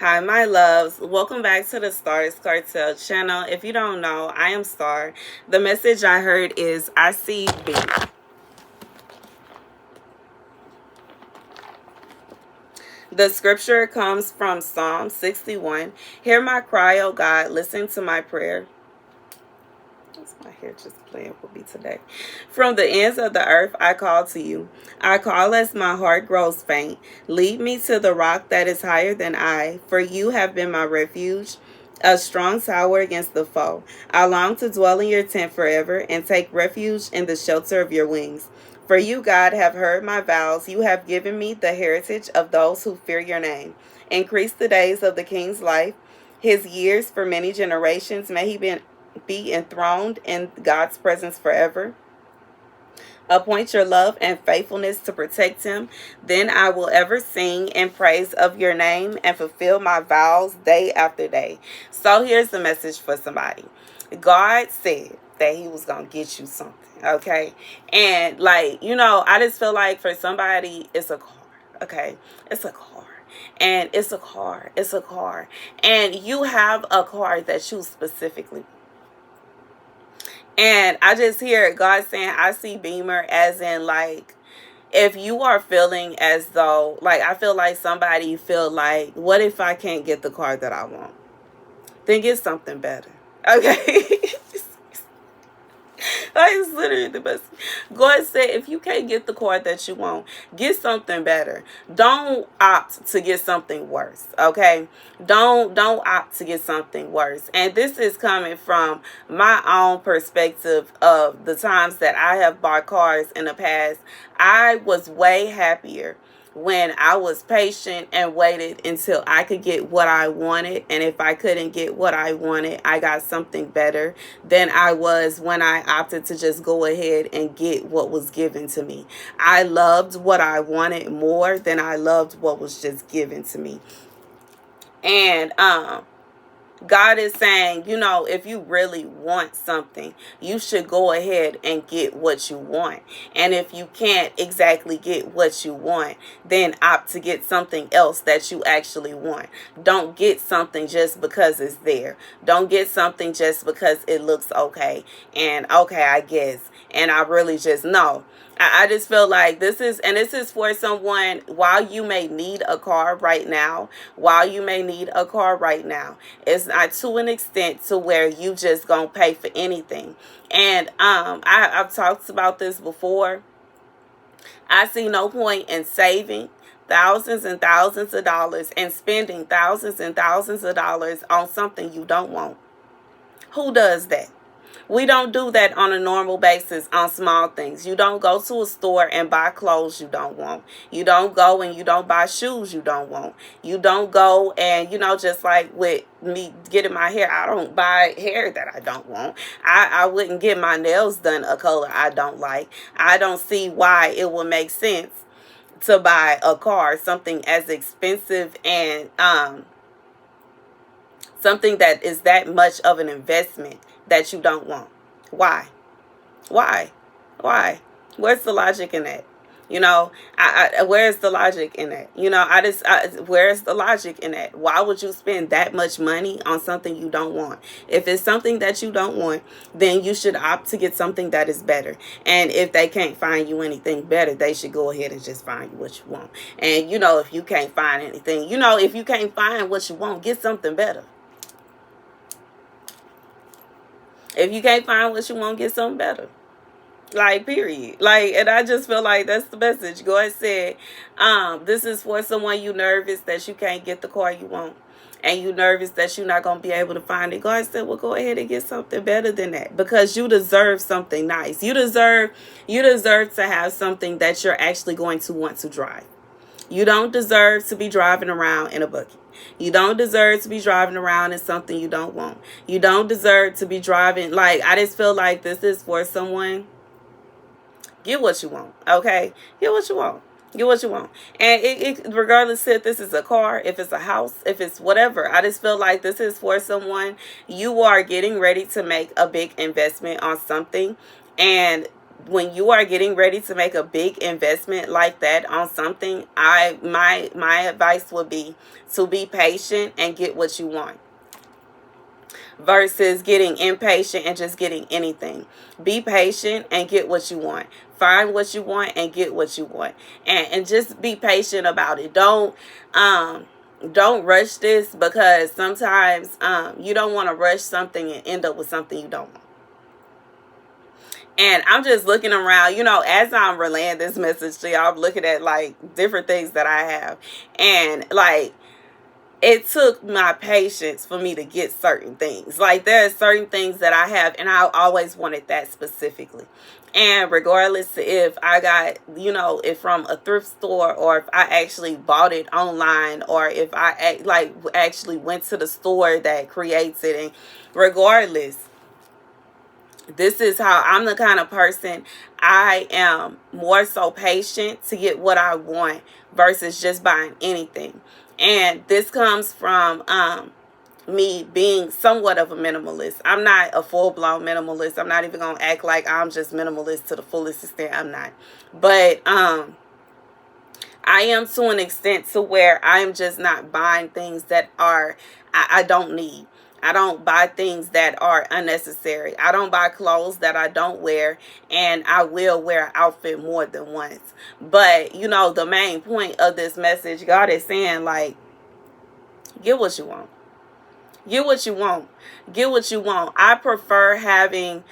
Hi, my loves. Welcome back to the Starscartel channel. If you don't know, I am Star. The message I heard is I see B. The scripture comes from Psalm 61. Hear my cry, O God. Listen to my prayer. My hair just playing with me today. From the ends of the earth I call to you. I call as my heart grows faint. Lead me to the rock that is higher than I, for you have been my refuge, a strong tower against the foe. I long to dwell in your tent forever and take refuge in the shelter of your wings. For you, God, have heard my vows. You have given me the heritage of those who fear your name. Increase the days of the king's life, his years for many generations. May he be enthroned in God's presence forever. Appoint your love and faithfulness to protect him. Then I will ever sing in praise of your name and fulfill my vows day after day. So here's the message for somebody. God said that he was going to get you something, okay? And I just feel like for somebody, it's a car, okay? It's a car. And it's a car. It's a car. And you have a car that you specifically. And I just hear God saying, I see Beamer as in if you are feeling as though, I feel like somebody feel like, what if I can't get the car that I want? Then get something better. Okay? It's literally the best. God said, if you can't get the car that you want, get something better. Don't opt to get something worse. Okay? Don't opt to get something worse. And this is coming from my own perspective of the times that I have bought cars in the past. I was way happier when I was patient and waited until I could get what I wanted. And if I couldn't get what I wanted, I got something better than I was when I opted to just go ahead and get what was given to me. I loved what I wanted more than I loved what was just given to me. And God is saying, if you really want something, you should go ahead and get what you want. And if you can't exactly get what you want, then opt to get something else that you actually want. Don't get something just because it's there. Don't get something just because it looks okay. And okay, I guess. And I really just know. I just feel like this is for someone while you may need a car right now, it's not to an extent to where you just gonna pay for anything. And I've talked about this before. I see no point in saving thousands and thousands of dollars and spending thousands and thousands of dollars on something you don't want. Who does that? We don't do that on a normal basis on small things. You don't go to a store and buy clothes you don't want. You don't go and you don't buy shoes you don't want. You don't go and, just like with me getting my hair, I don't buy hair that I don't want. I wouldn't get my nails done a color I don't like. I don't see why it would make sense to buy a car, something as expensive and something that is that much of an investment that you don't want. Why? Where's the logic in that? Where's the logic in that? Where's the logic in that? Why would you spend that much money on something you don't want? If it's something that you don't want, then you should opt to get something that is better. And if they can't find you anything better, they should go ahead and just find you what you want. And, if you can't find anything, if you can't find what you want, get something better. If you can't find what you want, get something better. Period. And I just feel like that's the message. God said, this is for someone you nervous that you can't get the car you want. And you nervous that you're not going to be able to find it. God said, well, go ahead and get something better than that. Because you deserve something nice. You deserve to have something that you're actually going to want to drive. You don't deserve to be driving around in a bucket. You don't deserve to be driving around in something you don't want. You don't deserve to be driving. I just feel like this is for someone. Get what you want, okay? Get what you want. Get what you want. And it regardless if this is a car, if it's a house, if it's whatever, I just feel like this is for someone. You are getting ready to make a big investment on something. And when you are getting ready to make a big investment like that on something, my advice would be to be patient and get what you want, versus getting impatient and just getting anything. Be patient and get what you want. Find what you want and get what you want. And just be patient about it. Don't rush this, because sometimes you don't want to rush something and end up with something you don't want. And I'm just looking around, as I'm relaying this message to y'all, I'm looking at like different things that I have. And like, it took my patience for me to get certain things. Like, there are certain things that I have, and I always wanted that specifically. And regardless if I got, if from a thrift store, or if I actually bought it online, or if I actually went to the store that creates it, and regardless, this is how I'm the kind of person. I am more so patient to get what I want versus just buying anything. And this comes from me being somewhat of a minimalist. I'm not a full-blown minimalist. I'm not even going to act like I'm just minimalist to the fullest extent. I'm not. But I am to an extent to where I'm just not buying things that I don't need. I don't buy things that are unnecessary. I don't buy clothes that I don't wear, and I will wear an outfit more than once. But, the main point of this message, God is saying, like, get what you want. Get what you want. Get what you want. I prefer having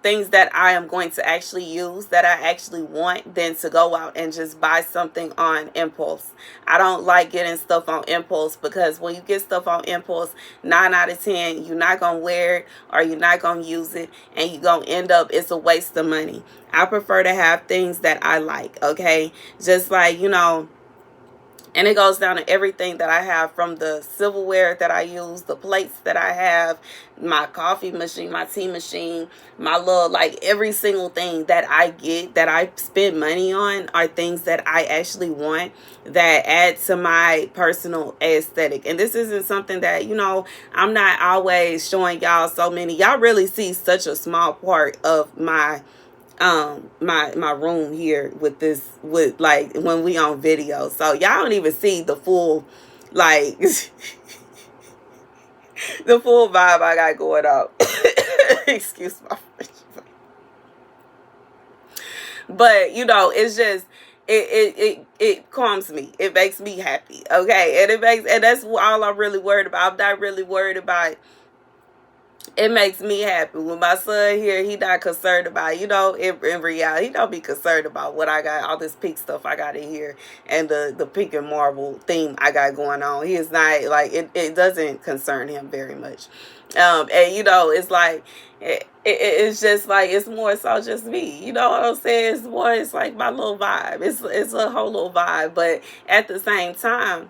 things that I am going to actually use, that I actually want, than to go out and just buy something on impulse. I don't like getting stuff on impulse, because when you get stuff on impulse, 9 out of 10, you're not going to wear it, or you're not going to use it, and you're going to end up, it's a waste of money. I prefer to have things that I like, okay? Just like, and it goes down to everything that I have, from the silverware that I use, the plates that I have, my coffee machine, my tea machine, my little, like, every single thing that I get, that I spend money on, are things that I actually want, that add to my personal aesthetic. And this isn't something that, I'm not always showing y'all so many. Y'all really see such a small part of my my room here with like when we on video, so y'all don't even see the full, like, the full vibe I got going on. Excuse my French. But it's just, it calms me. It makes me happy, okay? And that's all I'm really worried about. I'm not really worried about. It makes me happy when my son here. He not concerned about, in reality, he don't be concerned about what I got, all this pink stuff I got in here, and the pink and marble theme I got going on. He is not, like, it doesn't concern him very much. And it's like, it's just like, it's more so just me. You know what I'm saying? It's like my little vibe. It's a whole little vibe. But at the same time,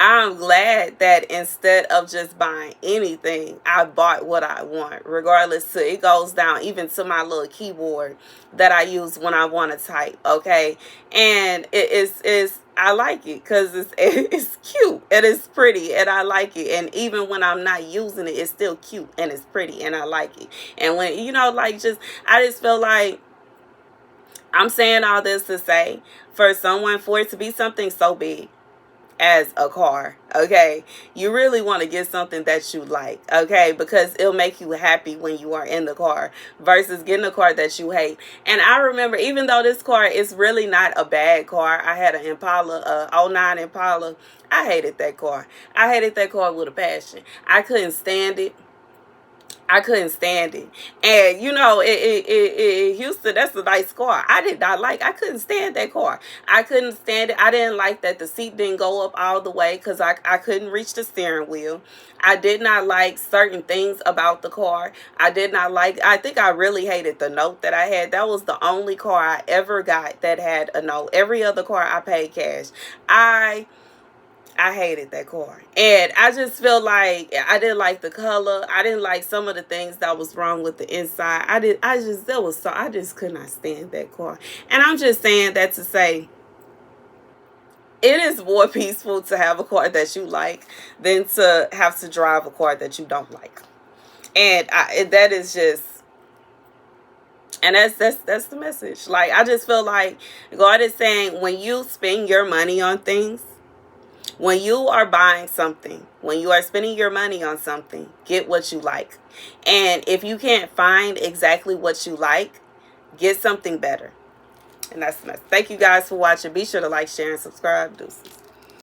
I'm glad that instead of just buying anything, I bought what I want, regardless to, it goes down even to my little keyboard that I use when I want to type, okay? And it's I like it because it's cute and it's pretty and I like it. And even when I'm not using it, it's still cute and it's pretty and I like it. And when, I just feel like I'm saying all this to say, for it to be something so big as a car, okay, you really want to get something that you like, okay, because it'll make you happy when you are in the car, versus getting a car that you hate. And I remember, even though this car is really not a bad car, I had an Impala, '09 Impala. I hated that car. I hated that car with a passion. I couldn't stand it. I couldn't stand it. And, Houston, that's a nice car. I couldn't stand that car. I couldn't stand it. I didn't like that the seat didn't go up all the way, because I couldn't reach the steering wheel. I did not like certain things about the car. I think I really hated the note that I had. That was the only car I ever got that had a note. Every other car I paid cash. I hated that car. And I just feel like I didn't like the color. I didn't like some of the things that was wrong with the inside. I just could not stand that car. And I'm just saying that to say, it is more peaceful to have a car that you like than to have to drive a car that you don't like. And that is just, And that's the message. Like, I just feel like God is saying, when you spend your money on things, when you are buying something, when you are spending your money on something, get what you like. And if you can't find exactly what you like, get something better. And that's the message. Thank you guys for watching. Be sure to like, share, and subscribe. Deuces.